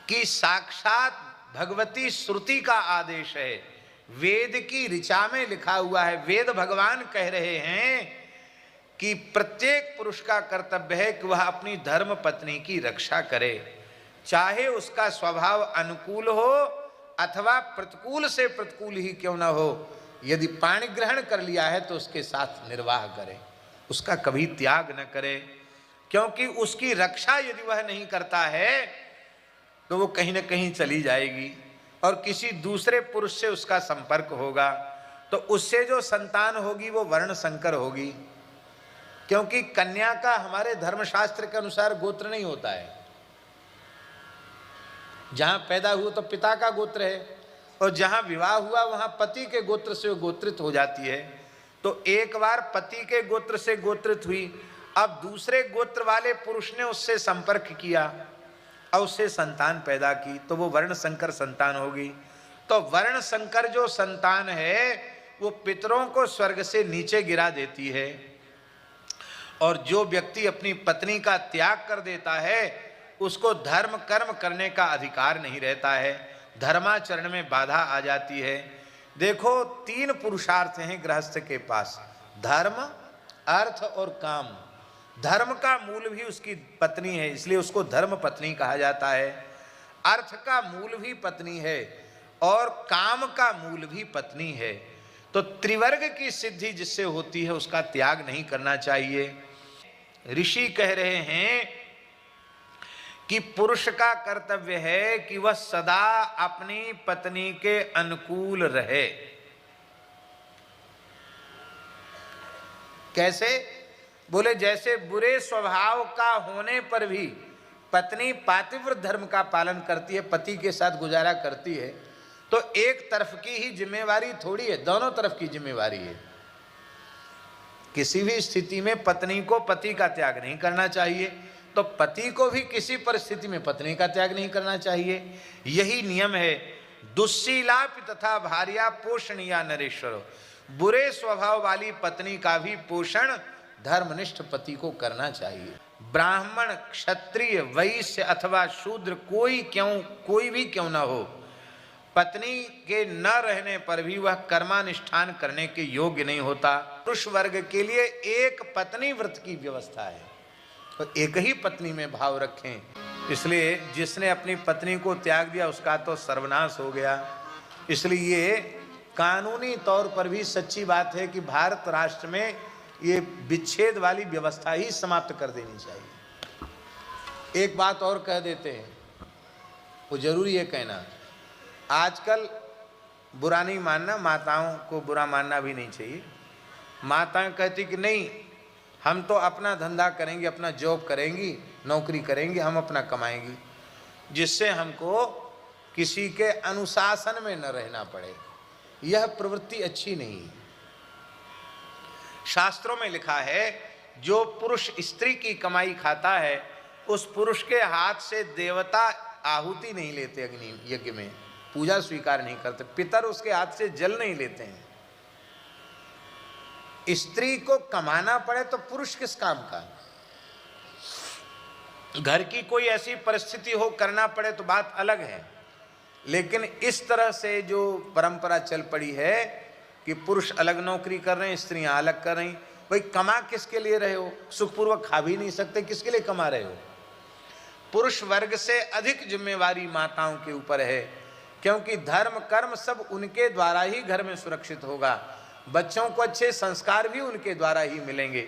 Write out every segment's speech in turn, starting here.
कि साक्षात भगवती श्रुति का आदेश है, वेद की ऋचा में लिखा हुआ है। वेद भगवान कह रहे हैं कि प्रत्येक पुरुष का कर्तव्य है कि वह अपनी धर्म पत्नी की रक्षा करे, चाहे उसका स्वभाव अनुकूल हो अथवा प्रतिकूल से प्रतिकूल ही क्यों न हो। यदि पाणी ग्रहण कर लिया है तो उसके साथ निर्वाह करे, उसका कभी त्याग न करे, क्योंकि उसकी रक्षा यदि वह नहीं करता है तो वो कहीं न कहीं चली जाएगी और किसी दूसरे पुरुष से उसका संपर्क होगा, तो उससे जो संतान होगी वो वर्ण संकर होगी। क्योंकि कन्या का हमारे धर्मशास्त्र के अनुसार गोत्र नहीं होता है। जहां पैदा हुआ तो पिता का गोत्र है, और जहां विवाह हुआ वहां पति के गोत्र से वो गोत्रित हो जाती है। तो एक बार पति के गोत्र से गोत्रित हुई, अब दूसरे गोत्र वाले पुरुष ने उससे संपर्क किया और उससे संतान पैदा की, तो वो वर्ण संकर संतान होगी। तो वर्ण संकर जो संतान है वो पितरों को स्वर्ग से नीचे गिरा देती है, और जो व्यक्ति अपनी पत्नी का त्याग कर देता है उसको धर्म कर्म करने का अधिकार नहीं रहता है, धर्माचरण में बाधा आ जाती है। देखो, 3 पुरुषार्थ हैं गृहस्थ के पास, धर्म, अर्थ और काम। धर्म का मूल भी उसकी पत्नी है, इसलिए उसको धर्म पत्नी कहा जाता है। अर्थ का मूल भी पत्नी है और काम का मूल भी पत्नी है। तो त्रिवर्ग की सिद्धि जिससे होती है उसका त्याग नहीं करना चाहिए। ऋषि कह रहे हैं कि पुरुष का कर्तव्य है कि वह सदा अपनी पत्नी के अनुकूल रहे। कैसे? बोले जैसे बुरे स्वभाव का होने पर भी पत्नी पातिव्रत धर्म का पालन करती है, पति के साथ गुजारा करती है, तो एक तरफ की ही जिम्मेवारी थोड़ी है, दोनों तरफ की जिम्मेवारी है। किसी भी स्थिति में पत्नी को पति का त्याग नहीं करना चाहिए, तो पति को भी किसी परिस्थिति में पत्नी का त्याग नहीं करना चाहिए। यही नियम है। दुस्शीलापि तथा भार्या पोषणीया नरेश्वरो, बुरे स्वभाव वाली पत्नी का भी पोषण धर्मनिष्ठ पति को करना चाहिए। ब्राह्मण, क्षत्रिय, वैश्य अथवा शूद्र कोई भी क्यों न हो, पत्नी के न रहने पर भी वह कर्मानुष्ठान करने के योग्य नहीं होता। पुरुष वर्ग के लिए एक पत्नी व्रत की व्यवस्था है, तो एक ही पत्नी में भाव रखें। इसलिए जिसने अपनी पत्नी को त्याग दिया उसका तो सर्वनाश हो गया। इसलिए कानूनी तौर पर भी सच्ची बात है कि भारत राष्ट्र में ये विच्छेद वाली व्यवस्था ही समाप्त कर देनी चाहिए। एक बात और कह देते हैं, वो जरूरी है कहना। आजकल बुरा नहीं मानना, माताओं को बुरा मानना भी नहीं चाहिए। माताएं कहती कि नहीं, हम तो अपना धंधा करेंगे, अपना जॉब करेंगी, नौकरी करेंगी, हम अपना कमाएंगी, जिससे हमको किसी के अनुशासन में न रहना पड़े। यह प्रवृत्ति अच्छी नहीं है। शास्त्रों में लिखा है, जो पुरुष स्त्री की कमाई खाता है उस पुरुष के हाथ से देवता आहुति नहीं लेते, अग्नि यज्ञ में पूजा स्वीकार नहीं करते, पितर उसके हाथ से जल नहीं लेते हैं। स्त्री को कमाना पड़े तो पुरुष किस काम का? घर की कोई ऐसी परिस्थिति हो करना पड़े तो बात अलग है, लेकिन इस तरह से जो परंपरा चल पड़ी है कि पुरुष अलग नौकरी कर रहे हैं, स्त्रियां अलग कर रही, भाई कमा किसके लिए रहे हो? सुखपूर्वक खा भी नहीं सकते, किसके लिए कमा रहे हो? पुरुष वर्ग से अधिक जिम्मेवारी माताओं के ऊपर है, क्योंकि धर्म कर्म सब उनके द्वारा ही घर में सुरक्षित होगा, बच्चों को अच्छे संस्कार भी उनके द्वारा ही मिलेंगे।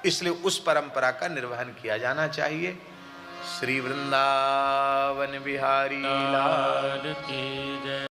इसलिए उस परंपरा का निर्वहन किया जाना चाहिए। श्री वृंदावन बिहारी लाल की जय।